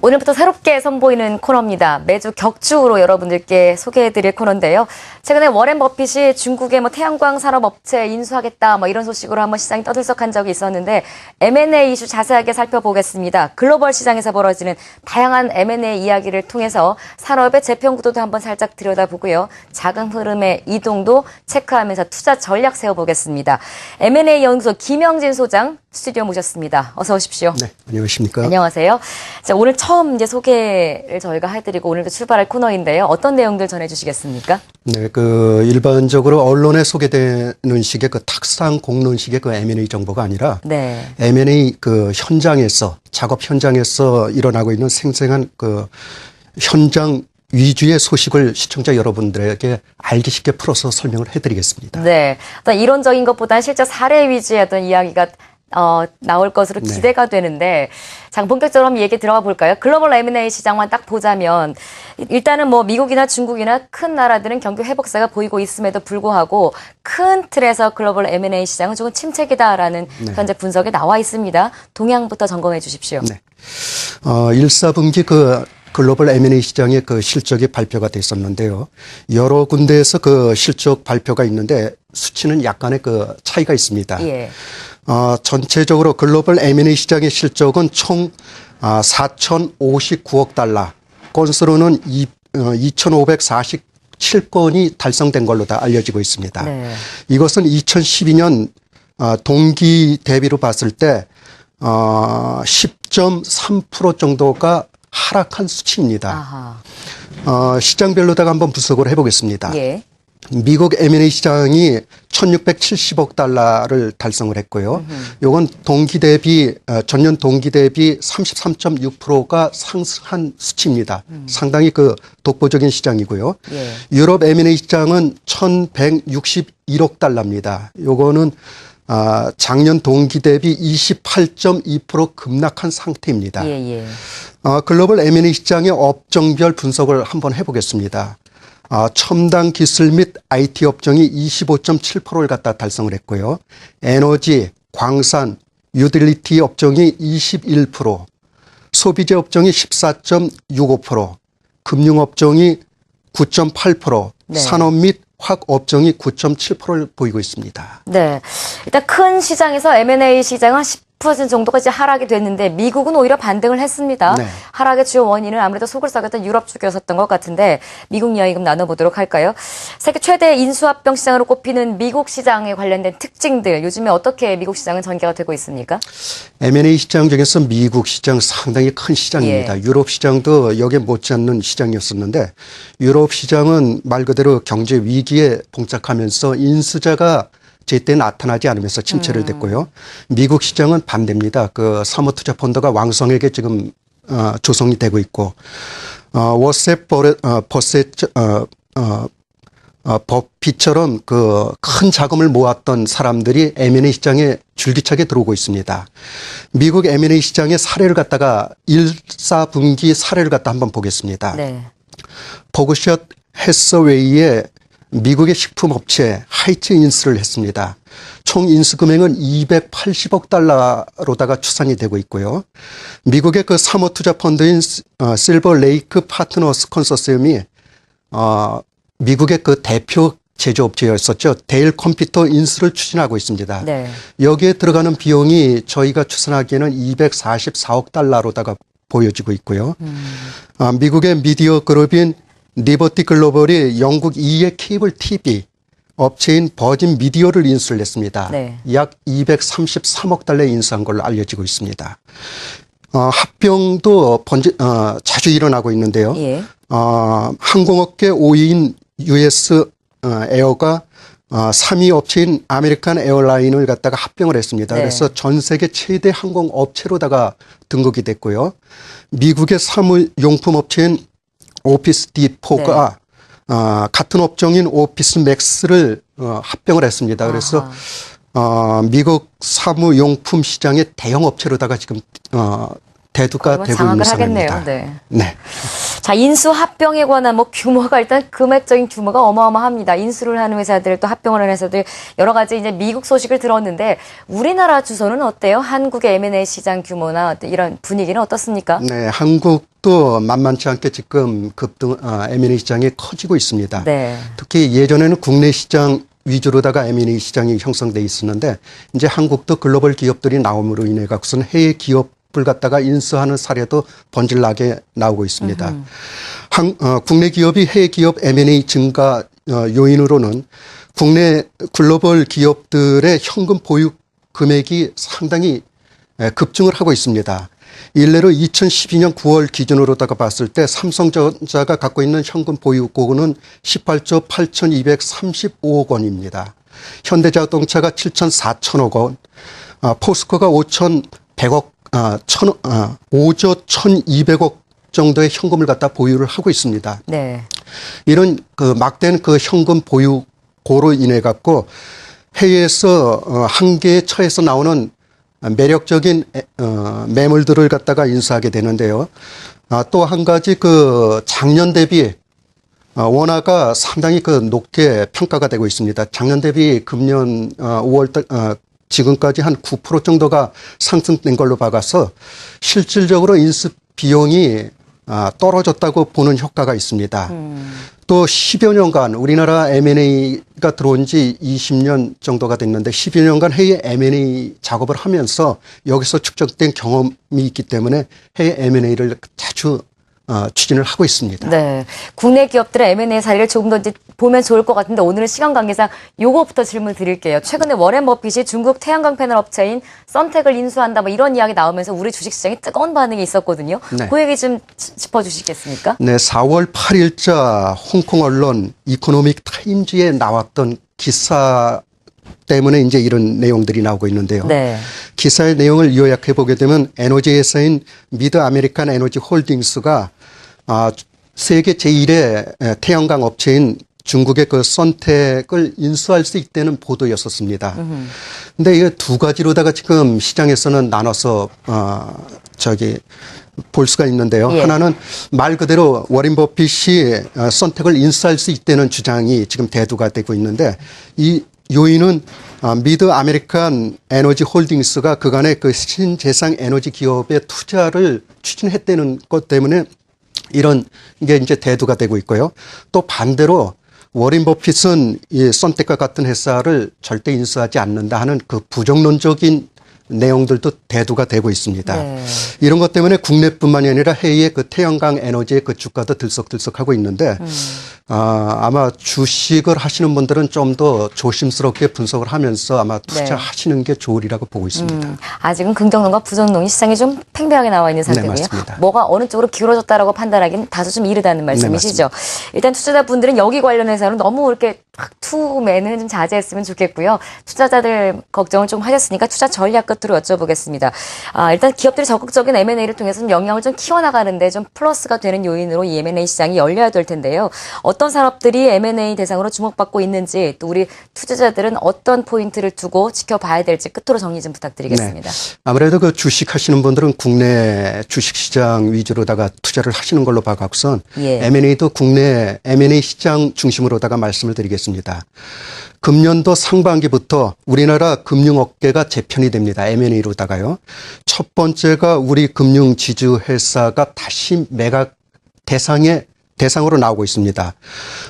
오늘부터 새롭게 선보이는 코너입니다. 매주 격주로 여러분들께 소개해드릴 코너인데요. 최근에 워렌 버핏이 중국의 태양광 산업업체 인수하겠다 이런 소식으로 한번 시장이 떠들썩한 적이 있었는데 M&A 이슈 자세하게 살펴보겠습니다. 글로벌 시장에서 벌어지는 다양한 M&A 이야기를 통해서 산업의 재편 구도도 한번 살짝 들여다보고요. 자금 흐름의 이동도 체크하면서 투자 전략 세워보겠습니다. M&A 연구소 김영진 소장 스튜디오 모셨습니다. 어서 오십시오. 네, 안녕하십니까. 안녕하세요. 자, 오늘 처음 이제 소개를 저희가 해드리고 오늘도 출발할 코너인데요. 어떤 내용들 전해주시겠습니까? 네, 일반적으로 언론에 소개되는 식의 탁상 공론식의 M&A 정보가 아니라 네. M&A 현장에서 작업 현장에서 일어나고 있는 생생한 현장 위주의 소식을 시청자 여러분들에게 알기 쉽게 풀어서 설명을 해드리겠습니다. 네, 어떤 이론적인 것보다는 실제 사례 위주의 어떤 이야기가 나올 것으로 기대가 되는데, 자, 본격적으로 한번 얘기 들어가 볼까요? 글로벌 M&A 시장만 딱 보자면, 일단은 미국이나 중국이나 큰 나라들은 경기 회복세가 보이고 있음에도 불구하고, 큰 틀에서 글로벌 M&A 시장은 조금 침체기다라는 현재 분석이 나와 있습니다. 동향부터 점검해 주십시오. 네. 1, 4분기 글로벌 M&A 시장의 실적이 발표가 됐었는데요. 여러 군데에서 실적 발표가 있는데, 수치는 약간의 차이가 있습니다. 예. 전체적으로 글로벌 M&A 시장의 실적은 총 4,059억 달러, 건수로는 2,547건이 달성된 걸로 다 알려지고 있습니다. 네. 이것은 2012년 동기 대비로 봤을 때 10.3% 정도가 하락한 수치입니다. 시장별로다가 한번 분석을 해보겠습니다. 예. 미국 M&A 시장이 1,670억 달러를 달성을 했고요. 요건 전년 동기 대비 33.6%가 상승한 수치입니다. 상당히 독보적인 시장이고요. 예. 유럽 M&A 시장은 1,161억 달러입니다. 요거는 작년 동기 대비 28.2% 급락한 상태입니다. 예. 글로벌 M&A 시장의 업종별 분석을 한번 해보겠습니다. 첨단 기술 및 IT 업종이 25.7%를 갖다 달성을 했고요. 에너지, 광산, 유틸리티 업종이 21%, 소비재 업종이 14.65%, 금융 업종이 9.8%, 네. 산업 및 화학 업종이 9.7%를 보이고 있습니다. 네. 일단 큰 시장에서 M&A 시장은 10% 정도가 이제 하락이 됐는데 미국은 오히려 반등을 했습니다. 네. 하락의 주요 원인은 아무래도 속을 썩였던 유럽 쪽이었던 것 같은데 미국 이야기 좀 나눠보도록 할까요? 세계 최대 인수합병 시장으로 꼽히는 미국 시장에 관련된 특징들 요즘에 어떻게 미국 시장은 전개가 되고 있습니까? M&A 시장 중에서 미국 시장 상당히 큰 시장입니다. 예. 유럽 시장도 여기에 못지않는 시장이었었는데 유럽 시장은 말 그대로 경제 위기에 봉착하면서 인수자가 제때 나타나지 않으면서 침체를 됐고요. 미국 시장은 반대입니다. 사모투자펀드가 왕성하게 지금 조성이 되고 있고 워셋 버핏처럼 큰 자금을 모았던 사람들이 M&A 시장에 줄기차게 들어오고 있습니다. 미국 M&A 시장의 사례를 갖다가 1, 4분기 사례를 갖다 한번 보겠습니다. 네. 버그샷 해서웨이의 미국의 식품업체 하이츠 인수를 했습니다. 총 인수 금액은 280억 달러로다가 추산이 되고 있고요. 미국의 사모투자펀드인 실버 레이크 파트너스 컨소시엄이 미국의 대표 제조업체였었죠. 데일 컴퓨터 인수를 추진하고 있습니다. 네. 여기에 들어가는 비용이 저희가 추산하기에는 244억 달러로다가 보여지고 있고요. 미국의 미디어 그룹인 리버티 글로벌이 영국 2의 케이블 TV 업체인 버진 미디어를 인수를 했습니다. 네. 약 233억 달러에 인수한 걸로 알려지고 있습니다. 합병도 자주 일어나고 있는데요. 예. 항공업계 5위인 US 에어가 3위 업체인 아메리칸 에어라인을 갖다가 합병을 했습니다. 네. 그래서 전 세계 최대 항공업체로다가 등극이 됐고요. 미국의 사무용품 업체인 오피스 디포가 같은 업종인 오피스 맥스를 합병을 했습니다. 그래서 미국 사무용품 시장의 대형 업체로다가 지금 대두가 그러면 되고 장악을 있는 하겠네요. 상황입니다. 네. 네. 자, 인수 합병에 관한 뭐 규모가 일단 금액적인 규모가 어마어마합니다. 인수를 하는 회사들 또 합병을 하는 회사들 여러 가지 이제 미국 소식을 들었는데 우리나라 주소는 어때요? 한국의 M&A 시장 규모나 이런 분위기는 어떻습니까? 네, 한국도 만만치 않게 지금 M&A 시장이 커지고 있습니다. 네. 특히 예전에는 국내 시장 위주로다가 M&A 시장이 형성돼 있었는데 이제 한국도 글로벌 기업들이 나옴으로 인해 갖고선 해외 기업을 갖다가 인수하는 사례도 번질나게 나오고 있습니다. 국내 기업이 해외 기업 M&A 증가 요인으로는 국내 글로벌 기업들의 현금 보유 금액이 상당히 급증을 하고 있습니다. 일례로 2012년 9월 기준으로다가 봤을 때 삼성전자가 갖고 있는 현금 보유고는 18조 8,235억 원입니다. 현대자동차가 7,4천억 원, 포스코가 5조 1,200억 정도의 현금을 갖다 보유를 하고 있습니다. 네. 이런 그 막대한 그 현금 보유고로 인해 갖고 해외에서 한계에 처해서 나오는 매력적인 매물들을 갖다가 인수하게 되는데요. 또 한 가지 그 작년 대비 원화가 상당히 그 높게 평가가 되고 있습니다. 작년 대비 금년 5월달 지금까지 한 9% 정도가 상승된 걸로 봐서 실질적으로 인수 비용이 떨어졌다고 보는 효과가 있습니다. 또 10여 년간 우리나라 M&A가 들어온 지 20년 정도가 됐는데 10여 년간 해외 M&A 작업을 하면서 여기서 축적된 경험이 있기 때문에 해외 M&A를 자주 추진을 하고 있습니다. 네. 국내 기업들의 M&A 사례를 조금 더 이제 보면 좋을 것 같은데 오늘은 시간 관계상 요거부터 질문 드릴게요. 최근에 워렌 버핏이 중국 태양광 패널 업체인 썬텍을 인수한다 뭐 이런 이야기 나오면서 우리 주식시장에 뜨거운 반응이 있었거든요. 네. 그 얘기 좀 짚어주시겠습니까? 네, 4월 8일자 홍콩 언론 이코노믹 타임즈에 나왔던 기사 때문에 이제 이런 내용들이 나오고 있는데요. 네. 기사의 내용을 요약해 보게 되면 에너지 회사인 미드 아메리칸 에너지 홀딩스가 세계 제1의 태양광 업체인 중국의 그 썬텍을 인수할 수 있다는 보도였었습니다. 근데 이 두 가지로다가 지금 시장에서는 나눠서 볼 수가 있는데요. 예. 하나는 말 그대로 워렌 버핏이 썬텍을 인수할 수 있다는 주장이 지금 대두가 되고 있는데 이 요인은 미드 아메리칸 에너지 홀딩스가 그간의 그 신재생 에너지 기업의 투자를 추진했다는 것 때문에 이런 게 이제 대두가 되고 있고요. 또 반대로 워렌 버핏은 이 썬텍과 같은 회사를 절대 인수하지 않는다 하는 그 부정론적인 내용들도 대두가 되고 있습니다. 네. 이런 것 때문에 국내뿐만이 아니라 해외의 그 태양광 에너지의 그 주가도 들썩들썩하고 있는데 아마 주식을 하시는 분들은 좀 더 조심스럽게 분석을 하면서 아마 투자하시는 게 좋으리라고 보고 있습니다. 아직은 긍정론과 부정론이 시장에 좀 팽배하게 나와 있는 상태고요. 네, 맞습니다. 뭐가 어느 쪽으로 기울어졌다라고 판단하기는 다소 좀 이르다는 말씀이시죠. 일단 투자자분들은 여기 관련해서는 너무 이렇게 투매는 좀 자제했으면 좋겠고요. 투자자들 걱정을 좀 하셨으니까 투자 전략 끝으로 여쭤보겠습니다. 일단 기업들이 적극적인 M&A를 통해서 좀 영향을 좀 키워나가는데 좀 플러스가 되는 요인으로 이 M&A 시장이 열려야 될 텐데요. 어떤 산업들이 M&A 대상으로 주목받고 있는지 또 우리 투자자들은 어떤 포인트를 두고 지켜봐야 될지 끝으로 정리 좀 부탁드리겠습니다. 네. 아무래도 그 주식 하시는 분들은 국내 주식시장 위주로다가 투자를 하시는 걸로 봐갖고선 예. M&A도 국내 M&A 시장 중심으로다가 말씀을 드리겠습니다. 금년도 상반기부터 우리나라 금융업계가 재편이 됩니다. M&A로다가요. 첫 번째가 우리 금융지주회사가 다시 매각 대상으로 나오고 있습니다.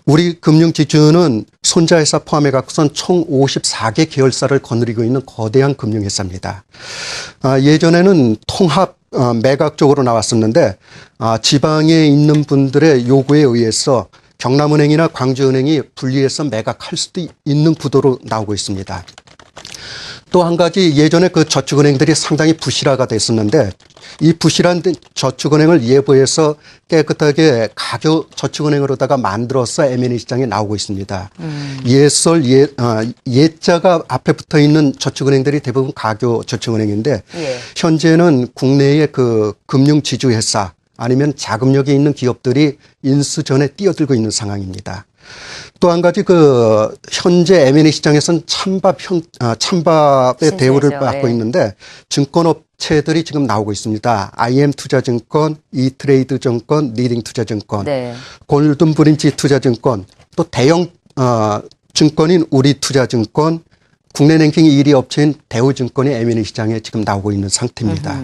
우리 금융지주는 손자회사 포함해 갖고선 총 54개 계열사를 거느리고 있는 거대한 금융회사입니다. 예전에는 통합 매각 쪽으로 나왔었는데 지방에 있는 분들의 요구에 의해서 경남은행이나 광주은행이 분리해서 매각할 수도 있는 구도로 나오고 있습니다. 또 한 가지 예전에 그 저축은행들이 상당히 부실화가 됐었는데 이 부실한 저축은행을 예보해서 깨끗하게 가교 저축은행으로다가 만들어서 M&A 시장에 나오고 있습니다. 예자가 앞에 붙어 있는 저축은행들이 대부분 가교 저축은행인데 예. 현재는 국내의 그 금융지주회사 아니면 자금력이 있는 기업들이 인수전에 뛰어들고 있는 상황입니다. 또 한 가지 그 현재 M&A 시장에서는 찬밥의 대우를 받고 예. 있는데 증권업 업체들이 지금 나오고 있습니다. IM투자증권, 이트레이드증권, 리딩투자증권, 네. 골든브린지 투자증권, 또 대형 증권인 우리투자증권, 국내 랭킹 1위 업체인 대우증권이 M&A 시장에 지금 나오고 있는 상태입니다.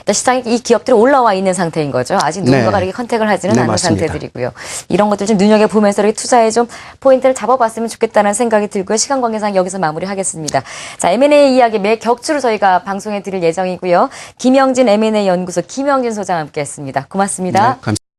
일단 시장에 이 기업들이 올라와 있는 상태인 거죠. 아직 누군가가 네. 이렇게 컨택을 하지는 네, 않은 맞습니다. 상태들이고요. 이런 것들 좀 눈여겨보면서 이렇게 투자에 좀 포인트를 잡아봤으면 좋겠다는 생각이 들고요. 시간 관계상 여기서 마무리하겠습니다. 자, M&A 이야기 매 격주로 저희가 방송해 드릴 예정이고요. 김영진 M&A 연구소 김영진 소장 함께했습니다. 고맙습니다. 네, 감사합니다.